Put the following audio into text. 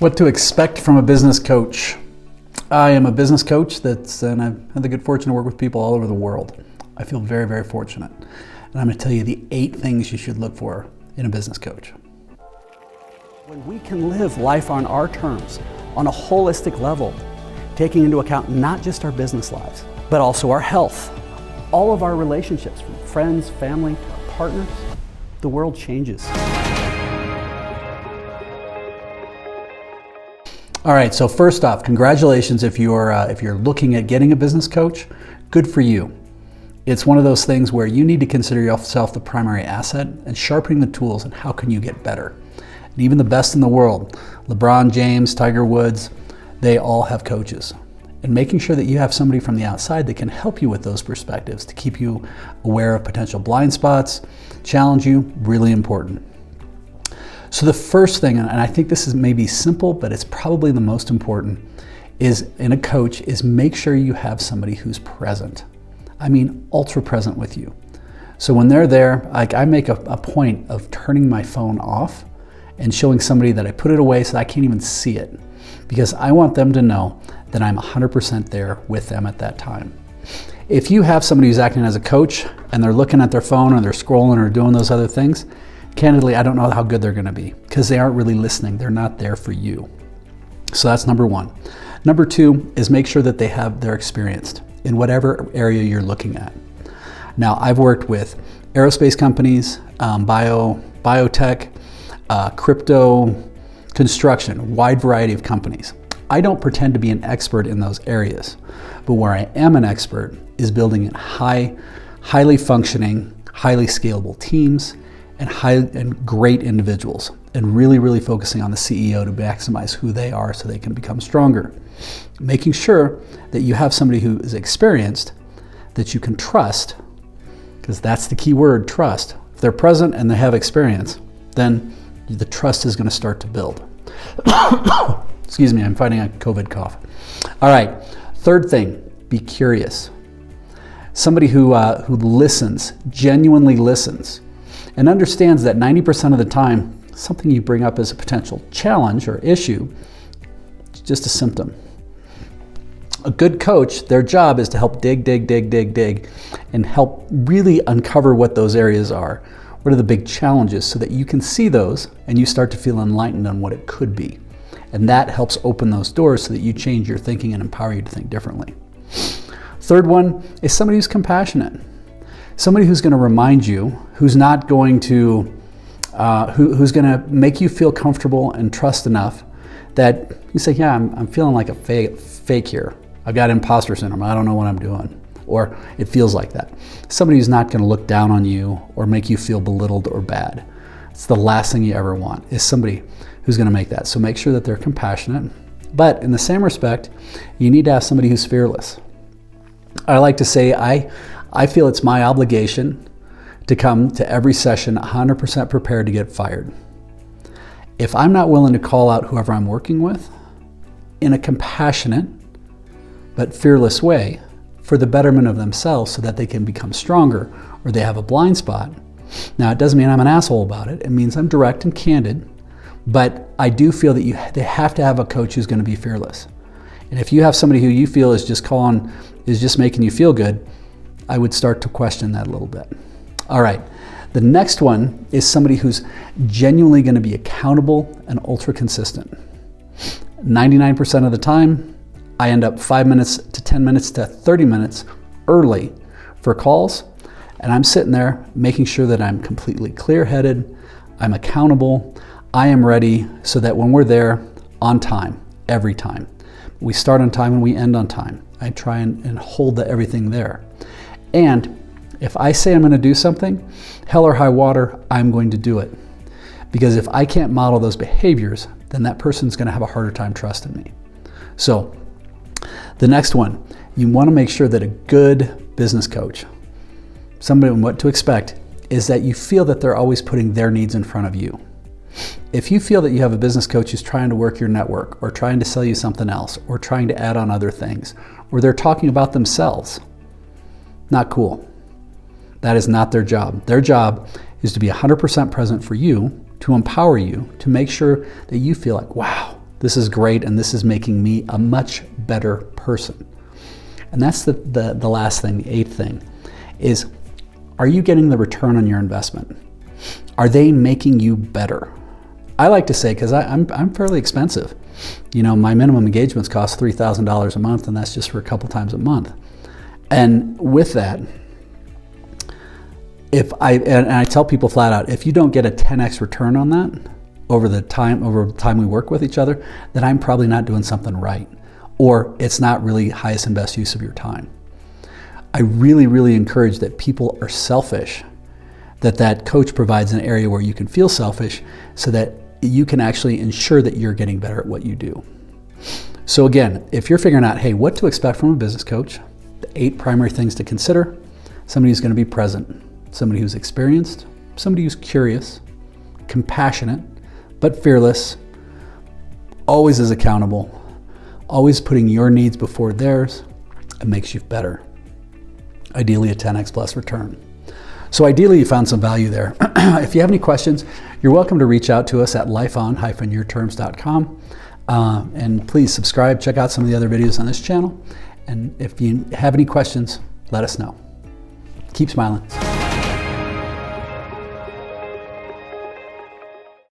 What to expect from a business coach. I am a business coach and I've had the good fortune to work with people all over the world. I feel very, very fortunate. And I'm going to tell you the 8 things you should look for in a business coach. When we can live life on our terms, on a holistic level, taking into account not just our business lives, but also our health, all of our relationships, from friends, family, to our partners, the world changes. All right, so first off, congratulations if you're looking at getting a business coach. Good for you. It's one of those things where you need to consider yourself the primary asset and sharpening the tools and how can you get better. And even the best in the world, LeBron James, Tiger Woods, they all have coaches. And making sure that you have somebody from the outside that can help you with those perspectives to keep you aware of potential blind spots, challenge you, really important. So the first thing, and I think this is maybe simple, but it's probably the most important, is in a coach, is make sure you have somebody who's present. I mean, ultra present with you. So when they're there, I make a point of turning my phone off and showing somebody that I put it away so that I can't even see it, because I want them to know that I'm 100% there with them at that time. If you have somebody who's acting as a coach and they're looking at their phone or they're scrolling or doing those other things, candidly, I don't know how good they're going to be because they aren't really listening. They're not there for you. So that's number 1. Number 2 is make sure that they're experienced in whatever area you're looking at. Now, I've worked with aerospace companies, biotech, crypto, construction, wide variety of companies. I don't pretend to be an expert in those areas, but where I am an expert is building in highly functioning, highly scalable teams and great individuals, and really focusing on the CEO to maximize who they are so they can become stronger. Making sure that you have somebody who is experienced, that you can trust, because that's the key word, trust. If they're present and they have experience, then the trust is going to start to build. Excuse me, I'm fighting a COVID cough. All right, third thing, be curious. Somebody who listens, genuinely listens, and understands that 90% of the time, something you bring up as a potential challenge or issue is just a symptom. A good coach, their job is to help dig, and help really uncover what those areas are. What are the big challenges so that you can see those and you start to feel enlightened on what it could be. And that helps open those doors so that you change your thinking and empower you to think differently. Third one is somebody who's compassionate. Somebody who's going to remind you, who's not going to, who's going to make you feel comfortable and trust enough that you say, yeah, I'm feeling like a fake here. I've got imposter syndrome. I don't know what I'm doing. Or it feels like that. Somebody who's not going to look down on you or make you feel belittled or bad. It's the last thing you ever want, is somebody who's going to make that. So make sure that they're compassionate. But in the same respect, you need to have somebody who's fearless. I like to say I feel it's my obligation to come to every session 100% prepared to get fired. If I'm not willing to call out whoever I'm working with in a compassionate but fearless way for the betterment of themselves so that they can become stronger or they have a blind spot. Now, it doesn't mean I'm an asshole about it. It means I'm direct and candid, but I do feel that they have to have a coach who's going to be fearless. And if you have somebody who you feel is just making you feel good, I would start to question that a little bit. All right, the next one is somebody who's genuinely going to be accountable and ultra consistent. 99% of the time, I end up 5 minutes to 10 minutes to 30 minutes early for calls, and I'm sitting there making sure that I'm completely clear-headed, I'm accountable, I am ready so that when we're there, on time, every time. We start on time and we end on time. I try and hold everything there. And if I say I'm going to do something, hell or high water, I'm going to do it. Because if I can't model those behaviors, then that person's going to have a harder time trusting me. So the next one, you want to make sure that a good business coach, somebody what to expect, is that you feel that they're always putting their needs in front of you. If you feel that you have a business coach who's trying to work your network or trying to sell you something else or trying to add on other things, or they're talking about themselves, not cool. That is not their job. Their job is to be 100% present for you, to empower you, to make sure that you feel like, wow, this is great, and this is making me a much better person. And that's the last thing, the eighth thing, is are you getting the return on your investment? Are they making you better? I like to say, because I'm fairly expensive. My minimum engagements cost $3,000 a month, and that's just for a couple times a month. And with that, I tell people flat out, if you don't get a 10x return on that over the time we work with each other, then I'm probably not doing something right, or it's not really highest and best use of your time. I really, really encourage that people are selfish, that coach provides an area where you can feel selfish so that you can actually ensure that you're getting better at what you do. So again, if you're figuring out, hey, what to expect from a business coach, the 8 primary things to consider: somebody who's going to be present, somebody who's experienced, somebody who's curious, compassionate, but fearless, always is accountable, always putting your needs before theirs, and makes you better. Ideally a 10x plus return. So ideally you found some value there. If you have any questions, you're welcome to reach out to us at lifeon-yourterms.com. And please subscribe, check out some of the other videos on this channel. And if you have any questions, let us know. Keep smiling.